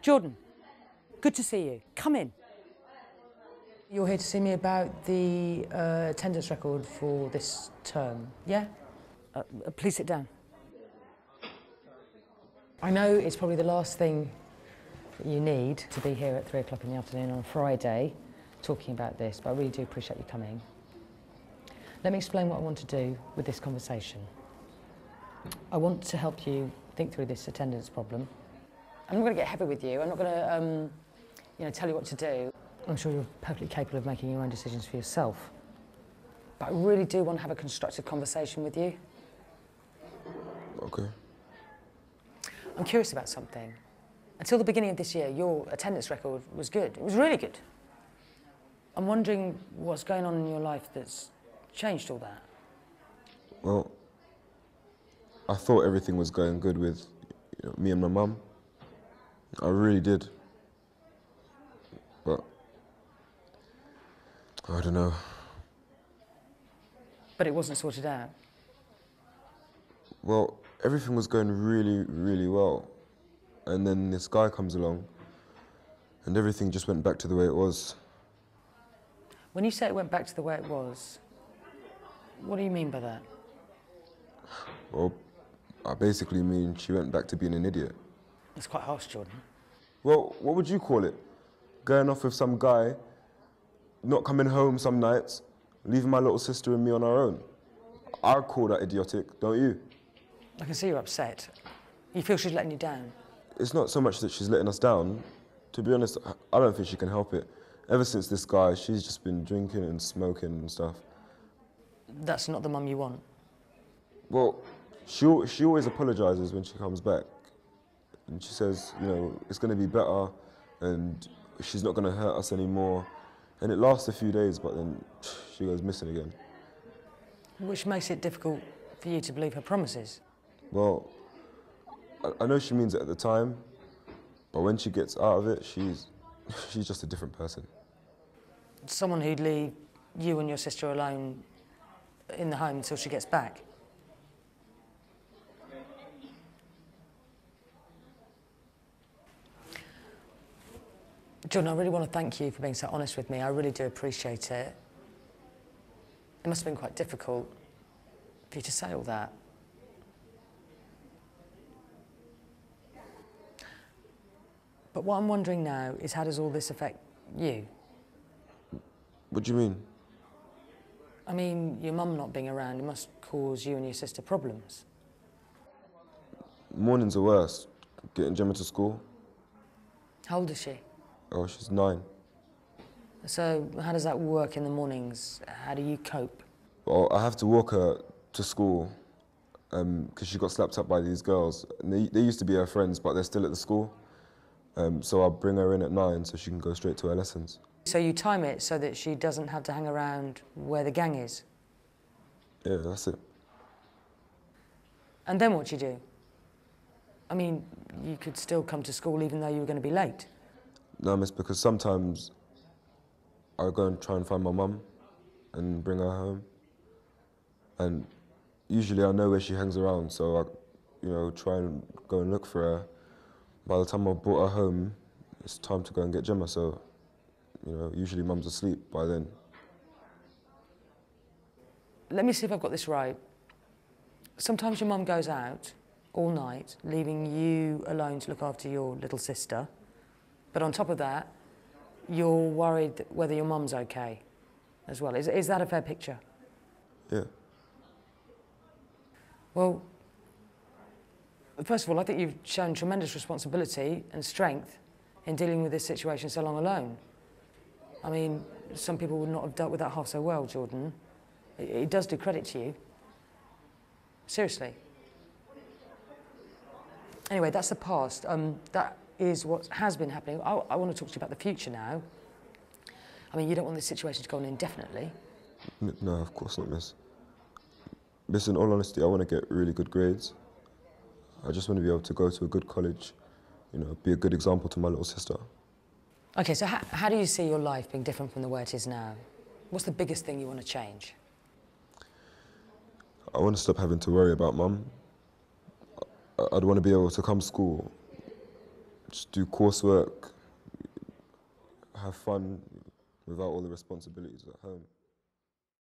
Jordan, good to see you. Come in. You're here to see me about the attendance record for this term, yeah? Please sit down. I know it's probably the last thing that you need to be here at 3 o'clock in the afternoon on a Friday talking about this, but I really do appreciate you coming. Let me explain what I want to do with this conversation. I want to help you think through this attendance problem. I'm not going to get heavy with you. I'm not going to, tell you what to do. I'm sure you're perfectly capable of making your own decisions for yourself. But I really do want to have a constructive conversation with you. Okay. I'm curious about something. Until the beginning of this year, your attendance record was good. It was really good. I'm wondering what's going on in your life that's changed all that. Well, I thought everything was going good with me and my mum. I really did. But I don't know. But it wasn't sorted out? Well, everything was going really, really well. And then this guy comes along and everything just went back to the way it was. When you say it went back to the way it was, what do you mean by that? Well, I basically mean she went back to being an idiot. That's quite harsh, Jordan. Well, what would you call it? Going off with some guy, not coming home some nights, leaving my little sister and me on our own. I call that idiotic, don't you? I can see you're upset. You feel she's letting you down? It's not so much that she's letting us down. To be honest, I don't think she can help it. Ever since this guy, she's just been drinking and smoking and stuff. That's not the mum you want? Well, she always apologises when she comes back. And she says, it's going to be better and she's not going to hurt us anymore. And it lasts a few days, but then she goes missing again. Which makes it difficult for you to believe her promises? Well, I know she means it at the time, but when she gets out of it, she's just a different person. Someone who'd leave you and your sister alone in the home until she gets back? John, I really want to thank you for being so honest with me. I really do appreciate it. It must have been quite difficult for you to say all that. But what I'm wondering now is, how does all this affect you? What do you mean? I mean, your mum not being around, it must cause you and your sister problems. Mornings are worse. Getting Gemma to school. How old is she? Oh, she's 9. So how does that work in the mornings? How do you cope? Well, I have to walk her to school because she got slapped up by these girls. And they used to be her friends, but they're still at the school. So I'll bring her in at 9 so she can go straight to her lessons. So you time it so that she doesn't have to hang around where the gang is? Yeah, that's it. And then what do you do? I mean, you could still come to school even though you were going to be late. No, miss, because sometimes I go and try and find my mum and bring her home. And usually I know where she hangs around, so I, try and go and look for her. By the time I've brought her home, it's time to go and get Gemma, so, usually mum's asleep by then. Let me see if I've got this right. Sometimes your mum goes out all night, leaving you alone to look after your little sister. But on top of that, you're worried whether your mum's okay as well. Is that a fair picture? Yeah. Well, first of all, I think you've shown tremendous responsibility and strength in dealing with this situation so long alone. I mean, some people would not have dealt with that half so well, Jordan. It does do credit to you. Seriously. Anyway, that's the past. That is what has been happening. I want to talk to you about the future now. I mean, you don't want this situation to go on indefinitely. No, of course not, miss. Miss, in all honesty, I want to get really good grades. I just want to be able to go to a good college, be a good example to my little sister. OK, so how do you see your life being different from the way it is now? What's the biggest thing you want to change? I want to stop having to worry about mum. I'd want to be able to come to school, just do coursework, have fun without all the responsibilities at home.